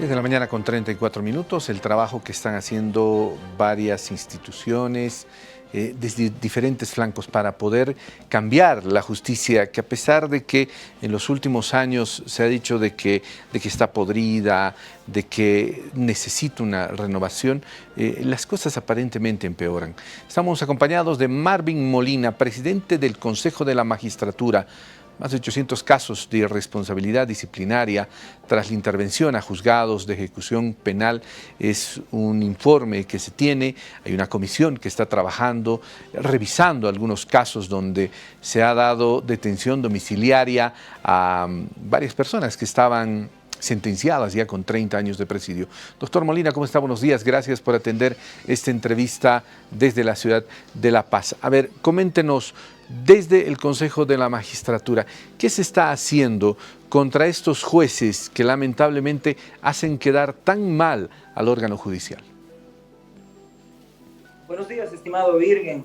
De la mañana con 34 minutos, el trabajo que están haciendo varias instituciones desde diferentes flancos para poder cambiar la justicia, que a pesar de que en los últimos años se ha dicho de que está podrida, de que necesita una renovación, las cosas aparentemente empeoran. Estamos acompañados de Marvin Molina, presidente del Consejo de la Magistratura. Más de 800 casos de irresponsabilidad disciplinaria tras la intervención a juzgados de ejecución penal. Es un informe que se tiene, hay una comisión que está trabajando, revisando algunos casos donde se ha dado detención domiciliaria a varias personas que estaban sentenciadas ya con 30 años de presidio. Doctor Molina, ¿cómo está? Buenos días. Gracias por atender esta entrevista desde la ciudad de La Paz. A ver, coméntenos desde el Consejo de la Magistratura, ¿qué se está haciendo contra estos jueces que lamentablemente hacen quedar tan mal al órgano judicial? Buenos días, estimado Virgen.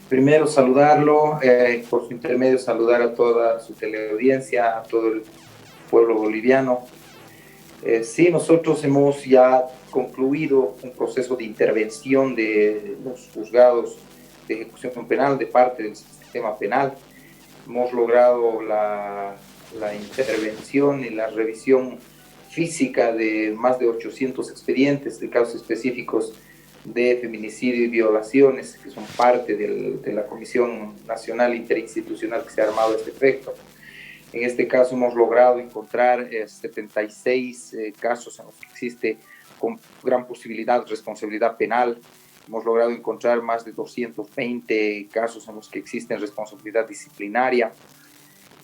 Primero saludarlo, por su intermedio saludar a toda su teleaudiencia, a todo el pueblo boliviano. Sí, nosotros hemos ya concluido un proceso de intervención de los juzgados de ejecución penal de parte del sistema penal. Hemos logrado la intervención y la revisión física de más de 800 expedientes de casos específicos de feminicidio y violaciones, que son parte de la Comisión Nacional Interinstitucional que se ha armado a este efecto. En este caso hemos logrado encontrar 76 casos en los que existe con gran posibilidad de responsabilidad penal. Hemos logrado encontrar más de 220 casos en los que existe responsabilidad disciplinaria.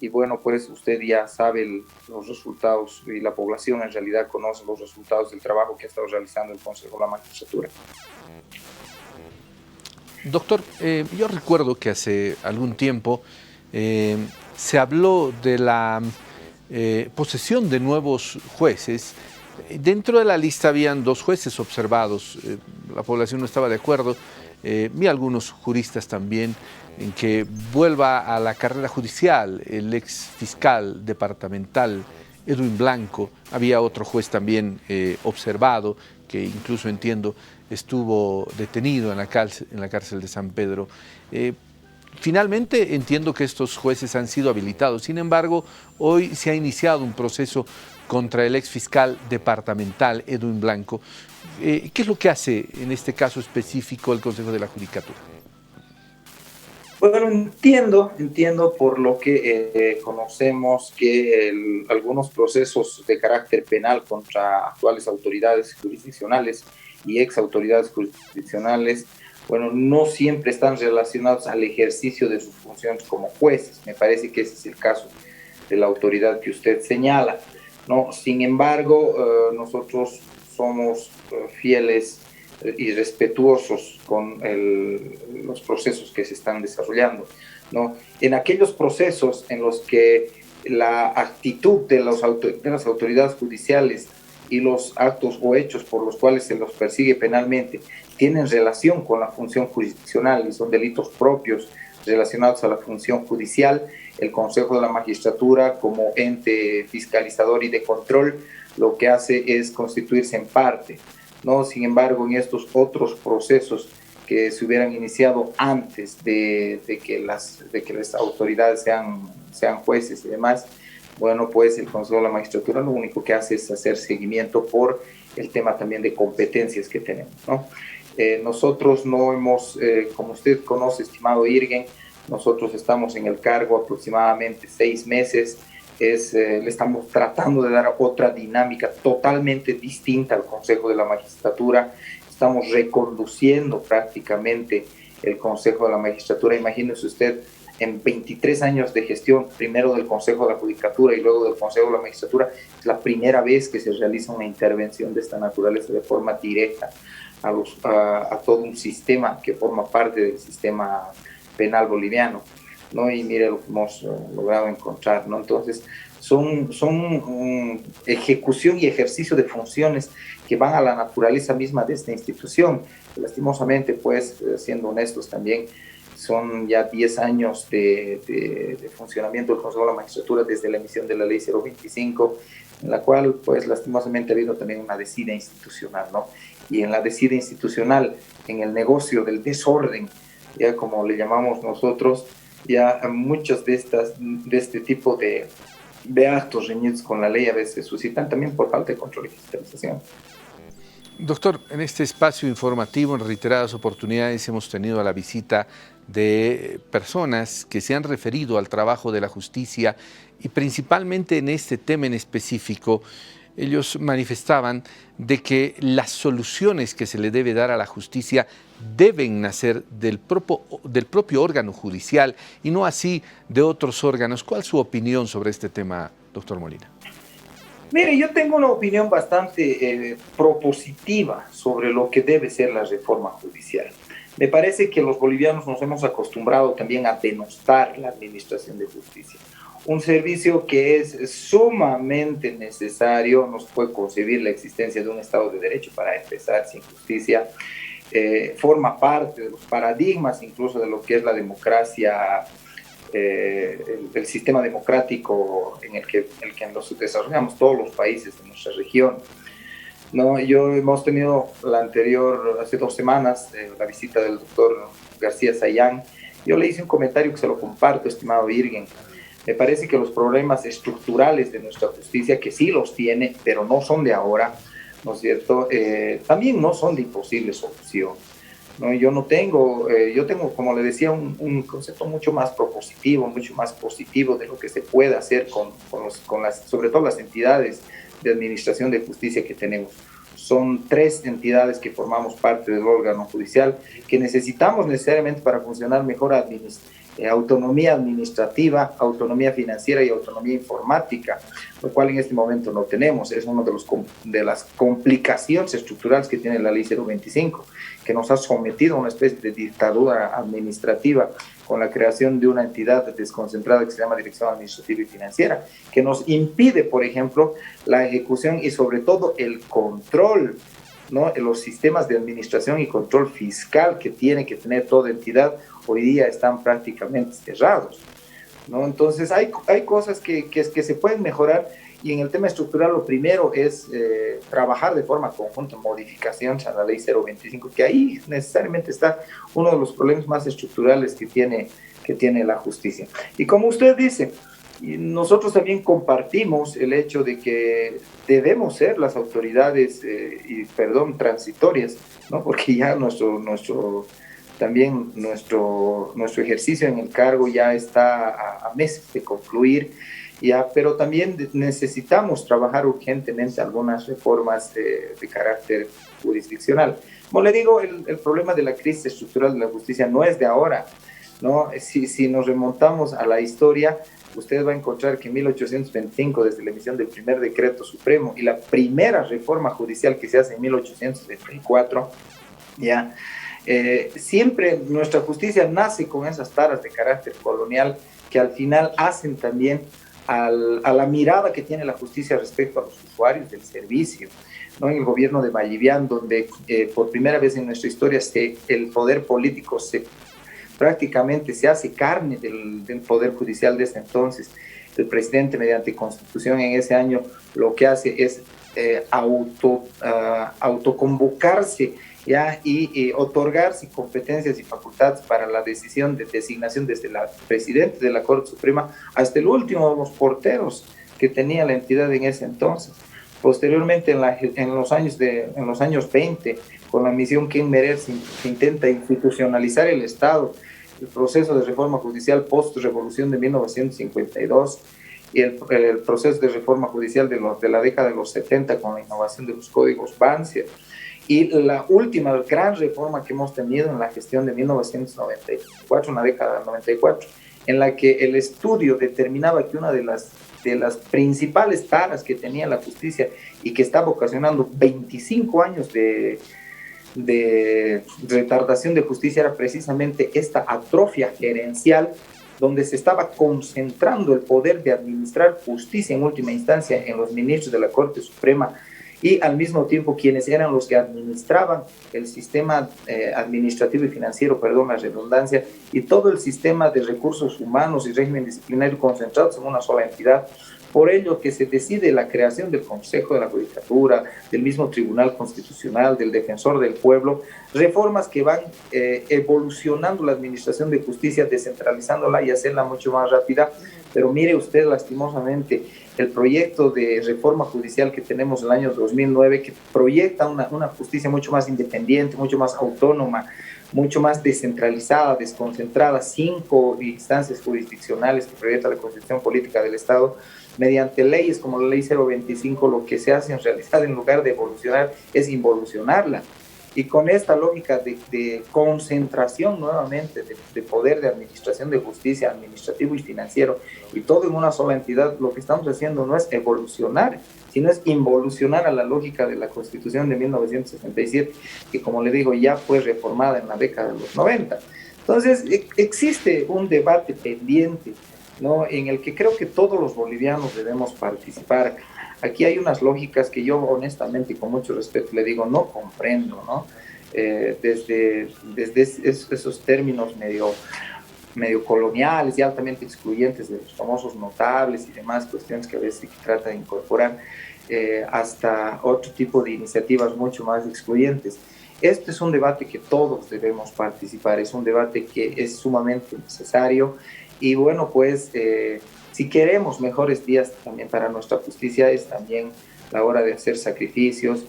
Y bueno, pues usted ya sabe los resultados y la población en realidad conoce los resultados del trabajo que ha estado realizando el Consejo de la Magistratura. Doctor, yo recuerdo que hace algún tiempo se habló de la posesión de nuevos jueces. Dentro de la lista habían 2 jueces observados, la población no estaba de acuerdo, vi algunos juristas también en que vuelva a la carrera judicial el ex fiscal departamental Edwin Blanco. Había otro juez también observado, que incluso entiendo estuvo detenido en la cárcel de San Pedro. Finalmente entiendo que estos jueces han sido habilitados. Sin embargo, hoy se ha iniciado un proceso contra el ex fiscal departamental Edwin Blanco. ¿Qué es lo que hace en este caso específico el Consejo de la Judicatura? Bueno, entiendo por lo que conocemos que algunos procesos de carácter penal contra actuales autoridades jurisdiccionales y ex autoridades jurisdiccionales, bueno, no siempre están relacionados al ejercicio de sus funciones como jueces. Me parece que ese es el caso de la autoridad que usted señala, ¿no? Sin embargo, nosotros somos fieles y respetuosos con los procesos que se están desarrollando, ¿no? En aquellos procesos en los que la actitud de las autoridades judiciales y los actos o hechos por los cuales se los persigue penalmente tienen relación con la función jurisdiccional y son delitos propios relacionados a la función judicial, el Consejo de la Magistratura, como ente fiscalizador y de control, lo que hace es constituirse en parte, ¿no? Sin embargo, en estos otros procesos que se hubieran iniciado antes de que las autoridades sean jueces y demás, bueno, pues el Consejo de la Magistratura lo único que hace es hacer seguimiento por el tema también de competencias que tenemos, ¿no? Nosotros no hemos, como usted conoce, estimado Irgen, nosotros estamos en el cargo aproximadamente 6 meses, le estamos tratando de dar otra dinámica totalmente distinta al Consejo de la Magistratura, estamos reconduciendo prácticamente el Consejo de la Magistratura. Imagínese usted, en 23 años de gestión, primero del Consejo de la Judicatura y luego del Consejo de la Magistratura, es la primera vez que se realiza una intervención de esta naturaleza de forma directa a todo un sistema que forma parte del sistema penal boliviano, ¿no? Y mire lo que hemos logrado encontrar, ¿no? Entonces, son ejecución y ejercicio de funciones que van a la naturaleza misma de esta institución. Lastimosamente, pues, siendo honestos también, son ya 10 años de funcionamiento del Consejo de la Magistratura desde la emisión de la Ley 025, en la cual, pues, lastimosamente ha habido también una desidia institucional, ¿no? Y en la desidia institucional, en el negocio del desorden, ya como le llamamos nosotros, ya muchos de este tipo de actos reñidos con la ley a veces suscitan también por falta de control y fiscalización. Doctor, en este espacio informativo, en reiteradas oportunidades, hemos tenido la visita de personas que se han referido al trabajo de la justicia y principalmente en este tema en específico, ellos manifestaban de que las soluciones que se le debe dar a la justicia deben nacer del propio órgano judicial y no así de otros órganos. ¿Cuál es su opinión sobre este tema, doctor Molina? Mire, yo tengo una opinión bastante propositiva sobre lo que debe ser la reforma judicial. Me parece que los bolivianos nos hemos acostumbrado también a denostar la administración de justicia. Un servicio que es sumamente necesario, no se puede concebir la existencia de un Estado de Derecho para empezar sin justicia. Forma parte de los paradigmas incluso de lo que es la democracia, el sistema democrático en el que nos desarrollamos todos los países de nuestra región. No, hemos tenido hace 2 semanas, la visita del doctor García Sayán. Yo le hice un comentario que se lo comparto, estimado Virgen. Me parece que los problemas estructurales de nuestra justicia, que sí los tiene, pero no son de ahora, ¿no es cierto? También no son de imposible solución, ¿no? Yo tengo, como le decía, un concepto mucho más propositivo, mucho más positivo de lo que se puede hacer sobre todo las entidades de administración de justicia que tenemos. Son 3 entidades que formamos parte del órgano judicial que necesitamos necesariamente para funcionar mejor: autonomía administrativa, autonomía financiera y autonomía informática, lo cual en este momento no tenemos. Es una de las complicaciones estructurales que tiene la Ley 025, que nos ha sometido a una especie de dictadura administrativa con la creación de una entidad desconcentrada que se llama Dirección Administrativa y Financiera, que nos impide, por ejemplo, la ejecución y sobre todo el control, ¿no? Los sistemas de administración y control fiscal que tiene que tener toda entidad hoy día están prácticamente cerrados, ¿no? Entonces hay cosas que se pueden mejorar, y en el tema estructural lo primero es trabajar de forma conjunta modificaciones a la Ley 025, que ahí necesariamente está uno de los problemas más estructurales que tiene la justicia. Y como usted dice, y nosotros también compartimos el hecho de que debemos ser las autoridades, transitorias, ¿no? Porque ya nuestro ejercicio en el cargo ya está a meses de concluir, ya, pero también necesitamos trabajar urgentemente algunas reformas de carácter jurisdiccional. Como le digo, el problema de la crisis estructural de la justicia no es de ahora, ¿no? Si nos remontamos a la historia, usted va a encontrar que en 1825, desde la emisión del primer decreto supremo y la primera reforma judicial que se hace en 1824, ya, siempre nuestra justicia nace con esas taras de carácter colonial que al final hacen también a la mirada que tiene la justicia respecto a los usuarios del servicio, ¿no? En el gobierno de Vallivian, donde por primera vez en nuestra historia el poder político prácticamente se hace carne del poder judicial de ese entonces. El presidente, mediante constitución en ese año, lo que hace es autoconvocarse, ¿ya? Y otorgarse competencias y facultades para la decisión de designación desde la presidente de la Corte Suprema hasta el último de los porteros que tenía la entidad en ese entonces. Posteriormente, en los años 20, con la misión Ken Merer, se intenta institucionalizar el Estado, el proceso de reforma judicial post-revolución de 1952 y el proceso de reforma judicial de la década de los 70 con la innovación de los códigos Banzer. Y la última gran reforma que hemos tenido en la gestión de 1994, una década del 94, en la que el estudio determinaba que una de las principales taras que tenía la justicia y que estaba ocasionando 25 años de retardación de justicia era precisamente esta atrofia gerencial, donde se estaba concentrando el poder de administrar justicia en última instancia en los ministros de la Corte Suprema, y al mismo tiempo quienes eran los que administraban el sistema administrativo y financiero, perdón la redundancia, y todo el sistema de recursos humanos y régimen disciplinario concentrados en una sola entidad. Por ello que se decide la creación del Consejo de la Judicatura, del mismo Tribunal Constitucional, del Defensor del Pueblo, reformas que van evolucionando la administración de justicia, descentralizándola y hacerla mucho más rápida. Pero mire usted, lastimosamente, el proyecto de reforma judicial que tenemos en el año 2009, que proyecta una justicia mucho más independiente, mucho más autónoma, mucho más descentralizada, desconcentrada, 5 instancias jurisdiccionales que proyecta la Constitución Política del Estado, mediante leyes como la Ley 025, lo que se hace en realidad en lugar de evolucionar es involucionarla. Y con esta lógica de concentración nuevamente de poder de administración de justicia, administrativo y financiero, y todo en una sola entidad, lo que estamos haciendo no es evolucionar, sino es involucionar a la lógica de la Constitución de 1967, que como le digo, ya fue reformada en la década de los 90. Entonces, existe un debate pendiente, ¿no?, en el que creo que todos los bolivianos debemos participar. Aquí hay unas lógicas que yo honestamente y con mucho respeto le digo, no comprendo, ¿no? Desde esos términos medio coloniales y altamente excluyentes de los famosos notables y demás cuestiones que a veces se trata de incorporar, hasta otro tipo de iniciativas mucho más excluyentes. Este es un debate que todos debemos participar, es un debate que es sumamente necesario y bueno, pues si queremos mejores días también para nuestra justicia, es también la hora de hacer sacrificios,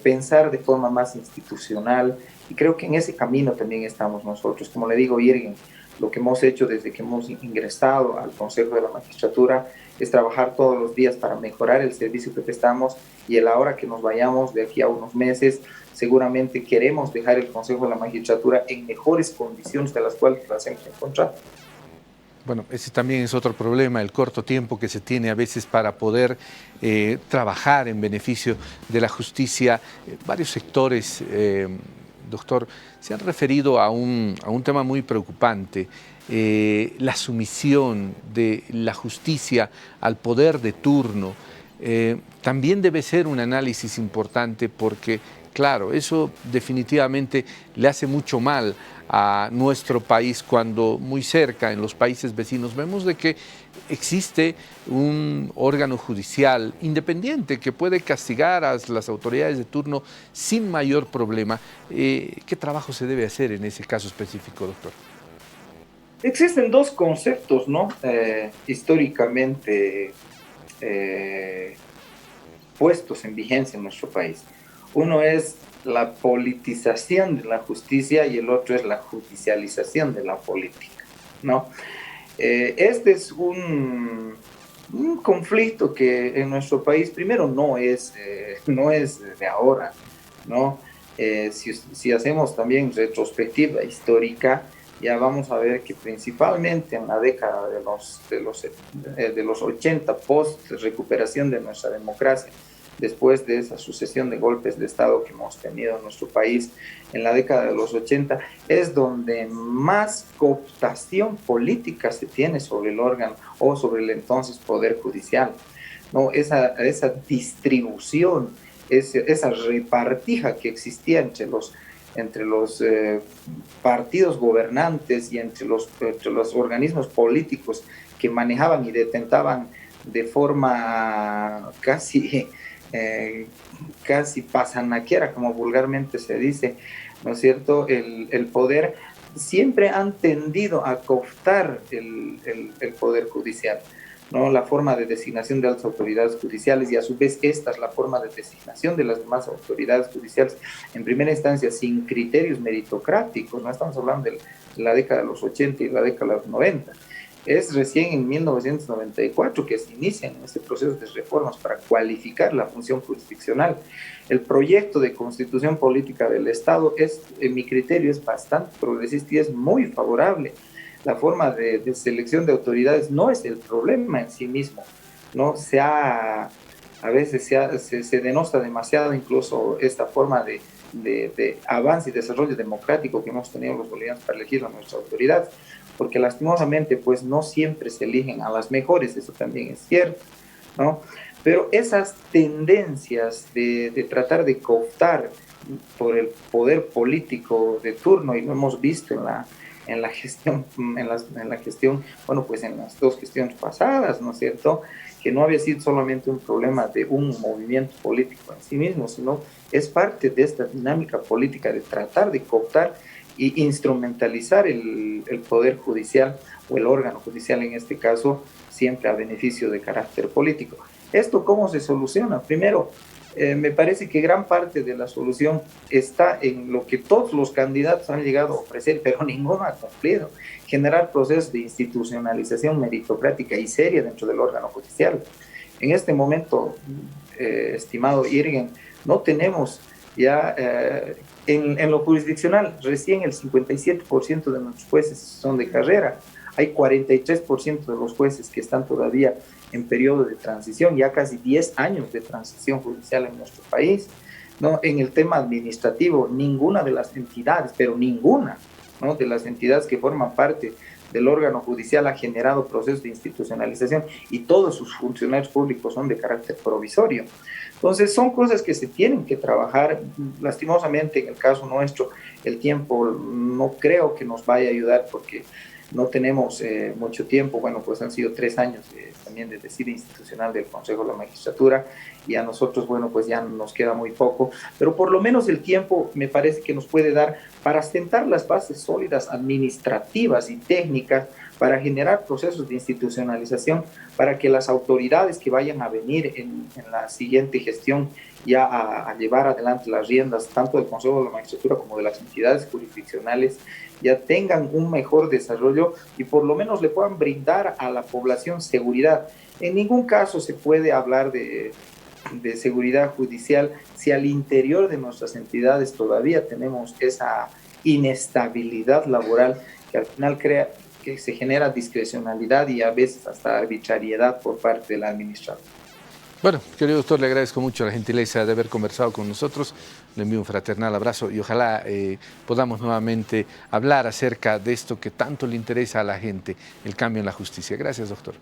pensar de forma más institucional, y creo que en ese camino también estamos nosotros. Como le digo, Irgen, lo que hemos hecho desde que hemos ingresado al Consejo de la Magistratura es trabajar todos los días para mejorar el servicio que prestamos, y a la hora que nos vayamos de aquí a unos meses, seguramente queremos dejar el Consejo de la Magistratura en mejores condiciones de las cuales las hemos encontrado. Bueno, ese también es otro problema, el corto tiempo que se tiene a veces para poder trabajar en beneficio de la justicia. Varios sectores, doctor, se han referido a un tema muy preocupante, la sumisión de la justicia al poder de turno. También debe ser un análisis importante porque, claro, eso definitivamente le hace mucho mal a nuestro país cuando muy cerca, en los países vecinos, vemos de que existe un órgano judicial independiente que puede castigar a las autoridades de turno sin mayor problema. ¿Qué trabajo se debe hacer en ese caso específico, doctor? Existen dos conceptos, ¿no? Históricamente puestos en vigencia en nuestro país. Uno es la politización de la justicia y el otro es la judicialización de la política, ¿no? Este es un conflicto que en nuestro país, primero, no es de ahora, ¿no? Si hacemos también retrospectiva histórica, ya vamos a ver que principalmente en la década de los 80, post recuperación de nuestra democracia, después de esa sucesión de golpes de Estado que hemos tenido en nuestro país en la década de los 80, es donde más cooptación política se tiene sobre el órgano o sobre el entonces Poder Judicial, ¿no? Esa distribución, esa repartija que existía entre los partidos gobernantes y entre los organismos políticos que manejaban y detentaban de forma casi pasanaquera, como vulgarmente se dice, ¿no es cierto?, el poder, siempre han tendido a cooptar el Poder Judicial, ¿no? La forma de designación de las autoridades judiciales, y a su vez esta es la forma de designación de las demás autoridades judiciales, en primera instancia sin criterios meritocráticos. No estamos hablando de la década de los 80 y la década de los 90. Es recién en 1994 que se inician este proceso de reformas para cualificar la función jurisdiccional. El proyecto de constitución política del Estado en mi criterio, es bastante progresista y es muy favorable. La forma de selección de autoridades no es el problema en sí mismo, ¿no? A veces se denosta demasiado incluso esta forma de avance y desarrollo democrático que hemos tenido los bolivianos para elegir a nuestras autoridades, porque lastimosamente pues no siempre se eligen a las mejores, eso también es cierto, ¿no? Pero esas tendencias de tratar de cooptar por el poder político de turno, y lo hemos visto en la gestión, en la gestión, bueno, pues en las dos gestiones pasadas, ¿no es cierto?, que no había sido solamente un problema de un movimiento político en sí mismo, sino es parte de esta dinámica política de tratar de cooptar y instrumentalizar el poder judicial o el órgano judicial en este caso, siempre a beneficio de carácter político. ¿Esto cómo se soluciona? Primero, me parece que gran parte de la solución está en lo que todos los candidatos han llegado a ofrecer, pero ninguno ha cumplido: generar procesos de institucionalización meritocrática y seria dentro del órgano judicial. En este momento, estimado Irgen, no tenemos ya en lo jurisdiccional, recién el 57% de nuestros jueces son de carrera. Hay 43% de los jueces que están todavía en periodo de transición, ya casi 10 años de transición judicial en nuestro país. ¿No? En el tema administrativo, ninguna de las entidades, pero ninguna, ¿no?, de las entidades que forman parte del órgano judicial ha generado procesos de institucionalización, y todos sus funcionarios públicos son de carácter provisorio. Entonces, son cosas que se tienen que trabajar. Lastimosamente, en el caso nuestro, el tiempo no creo que nos vaya a ayudar, porque no tenemos mucho tiempo. Bueno, pues han sido 3 años también de desidia institucional del Consejo de la Magistratura, y a nosotros, bueno, pues ya nos queda muy poco, pero por lo menos el tiempo me parece que nos puede dar para sentar las bases sólidas administrativas y técnicas, para generar procesos de institucionalización, para que las autoridades que vayan a venir en la siguiente gestión ya a llevar adelante las riendas, tanto del Consejo de la Magistratura como de las entidades jurisdiccionales, ya tengan un mejor desarrollo y por lo menos le puedan brindar a la población seguridad. En ningún caso se puede hablar de seguridad judicial si al interior de nuestras entidades todavía tenemos esa inestabilidad laboral, que al final crea que se genera discrecionalidad y a veces hasta arbitrariedad por parte del administrador. Bueno, querido doctor, le agradezco mucho la gentileza de haber conversado con nosotros. Le envío un fraternal abrazo y ojalá podamos nuevamente hablar acerca de esto que tanto le interesa a la gente, el cambio en la justicia. Gracias, doctor.